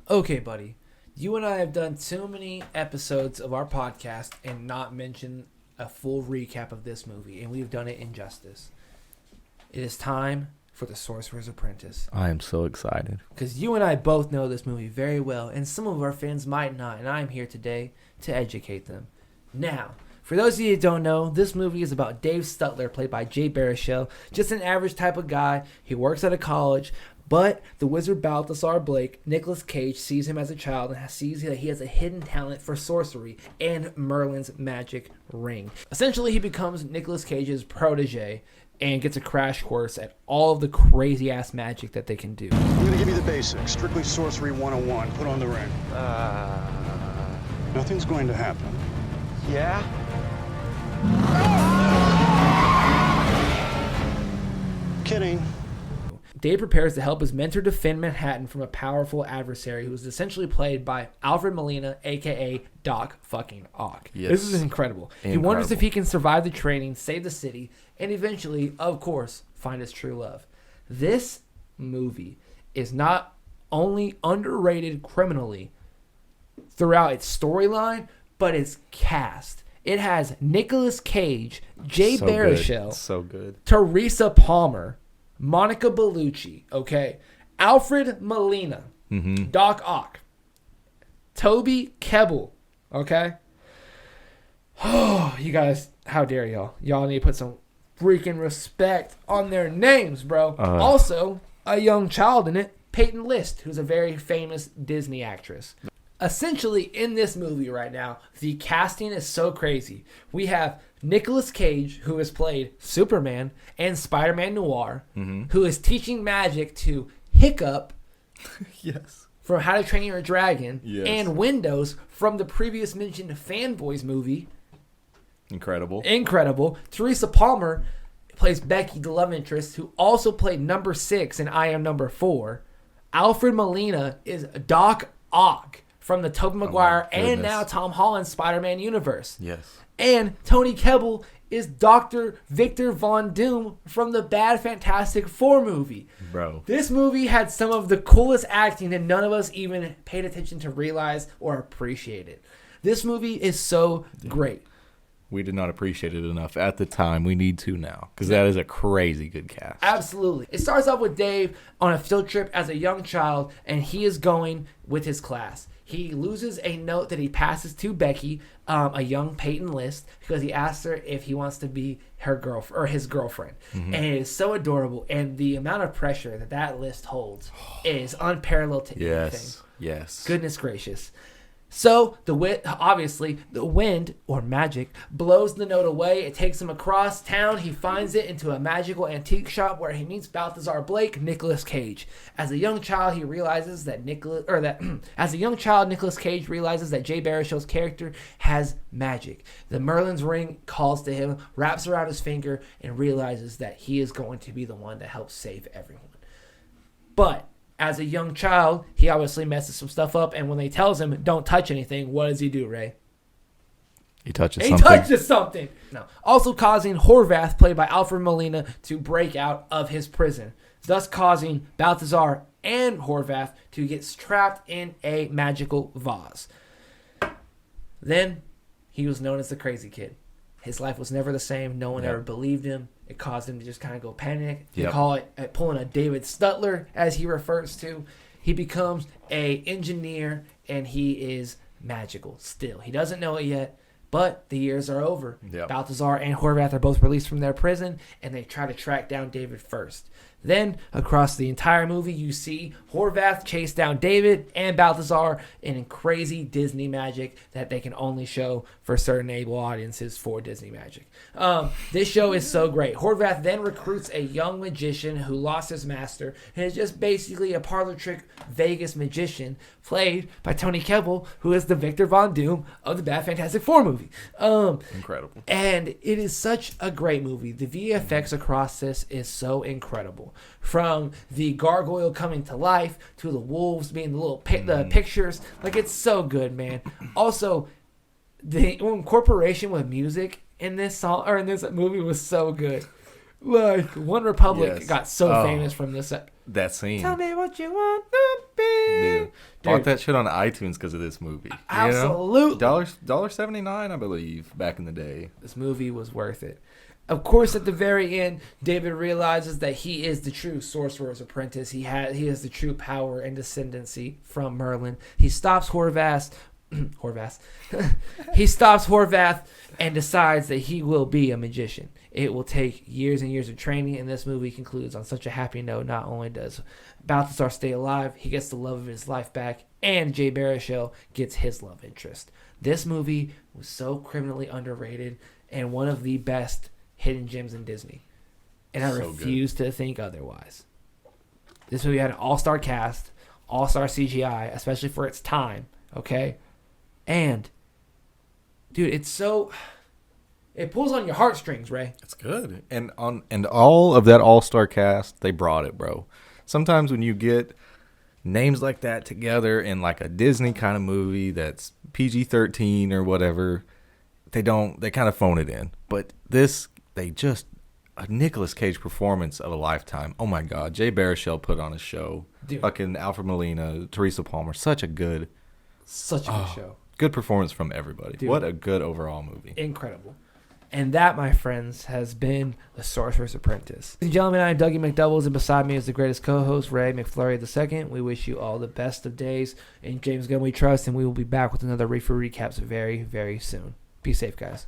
Okay, buddy. You and I have done too many episodes of our podcast and not mentioned a full recap of this movie, and we've done it injustice. It is time for The Sorcerer's Apprentice. I am so excited. Because you and I both know this movie very well, and some of our fans might not, and I'm here today to educate them. Now, for those of you who don't know, this movie is about Dave Stutler, played by Jay Baruchel, just an average type of guy. He works at a college, but the wizard Balthazar Blake, Nicolas Cage, sees him as a child and sees that he has a hidden talent for sorcery and Merlin's magic ring. Essentially, he becomes Nicolas Cage's protege and gets a crash course at all of the crazy-ass magic that they can do. I'm going to give you the basics. Strictly Sorcery 101. Put on the ring. Nothing's going to happen. Yeah? Kidding. Dave prepares to help his mentor defend Manhattan from a powerful adversary who is essentially played by Alfred Molina, a.k.a. Doc fucking Ock. Yes. This is incredible. He wonders if he can survive the training, save the city, and eventually, of course, find his true love. This movie is not only underrated criminally throughout its storyline, but its cast. It has Nicolas Cage, Jay Baruchel, so good. Teresa Palmer, Monica Bellucci, okay, Alfred Molina, Doc Ock, Toby Kebbell, okay. Oh, you guys, how dare y'all? Y'all need to put some freaking respect on their names, bro. Also, a young child in it, Peyton List, who's a very famous Disney actress. Essentially, in this movie right now, the casting is so crazy. We have Nicolas Cage, who has played Superman and Spider-Man Noir, who is teaching magic to Hiccup Yes. from How to Train Your Dragon, Yes. and Windows from the previous mentioned Fanboys movie. Incredible. Teresa Palmer plays Becky, the love interest, who also played number 6 in I Am Number 4. Alfred Molina is Doc Ock from the Tobey Maguire and now Tom Holland Spider-Man universe. Yes. And Tony Kebbell is Dr. Victor Von Doom from the Bad Fantastic Four movie. Bro. This movie had some of the coolest acting that none of us even paid attention to realize or appreciate it. This movie is so great. We did not appreciate it enough at the time. We need to now, because that is a crazy good cast. Absolutely. It starts off with Dave on a field trip as a young child, and he is going with his class. He loses a note that he passes to Becky, a young Peyton List, because he asks her if he wants to be her girlfriend or his girlfriend. And it is so adorable, and the amount of pressure that list holds is unparalleled to anything. Yes. Goodness gracious. So, obviously, the wind, or magic, blows the note away. It takes him across town. He finds it into a magical antique shop where he meets Balthazar Blake, Nicolas Cage. As a young child, he realizes that Nicolas Cage realizes that Jay Baruchel's character has magic. The Merlin's ring calls to him, wraps around his finger, and realizes that he is going to be the one to help save everyone. But as a young child, he obviously messes some stuff up, and when they tells him, don't touch anything, what does he do, Ray? He touches something. No. Also causing Horvath, played by Alfred Molina, to break out of his prison, thus causing Balthazar and Horvath to get trapped in a magical vase. Then, he was known as the Crazy Kid. His life was never the same. No one ever believed him. It caused him to just kind of go panic. They call it pulling a David Stutler, as he refers to. He becomes a engineer, and he is magical still. He doesn't know it yet, but the years are over. Balthazar and Horvath are both released from their prison, and they try to track down David first. Then, across the entire movie, you see Horvath chase down David and Balthazar in crazy Disney magic that they can only show for certain able audiences for Disney magic. This show is so great. Horvath then recruits a young magician who lost his master and is just basically a parlor trick Vegas magician played by Tony Kebbell, who is the Victor Von Doom of the Bad Fantastic Four movie. Incredible. And it is such a great movie. The VFX across this is so incredible. From the gargoyle coming to life to the wolves being the little the pictures. Like, it's so good, man. Also, the incorporation with music in this song or in this movie was so good. Like, One Republic got so famous from this. That scene. Tell me what you want to be. Dude, bought that shit on iTunes because of this movie. Absolutely. $1.79, I believe, back in the day. This movie was worth it. Of course, at the very end, David realizes that he is the true sorcerer's apprentice. He has the true power and descendancy from Merlin. He stops Horvath. He stops Horvath and decides that he will be a magician. It will take years and years of training, and this movie concludes on such a happy note. Not only does Balthazar stay alive, he gets the love of his life back, and Jay Baruchel gets his love interest. This movie was so criminally underrated and one of the best hidden gems in Disney, and I refuse to think otherwise. This movie had an all-star cast, all-star CGI, especially for its time, okay? And, dude, it pulls on your heartstrings, Ray. It's good. And all of that all-star cast, they brought it, bro. Sometimes when you get names like that together in like a Disney kind of movie that's PG-13 or whatever, they kind of phone it in. But this, a Nicolas Cage performance of a lifetime. Oh my God, Jay Baruchel put on a show. Dude. Fucking Alfred Molina, Teresa Palmer, such a good show. Good performance from everybody. Dude. What a good overall movie. Incredible. And that, my friends, has been The Sorcerer's Apprentice. Ladies and gentlemen, I'm Dougie McDoubles, and beside me is the greatest co-host, Ray McFlurry II. We wish you all the best of days. In James Gunn we trust, and we will be back with another Reefer Recaps very, very soon. Be safe, guys.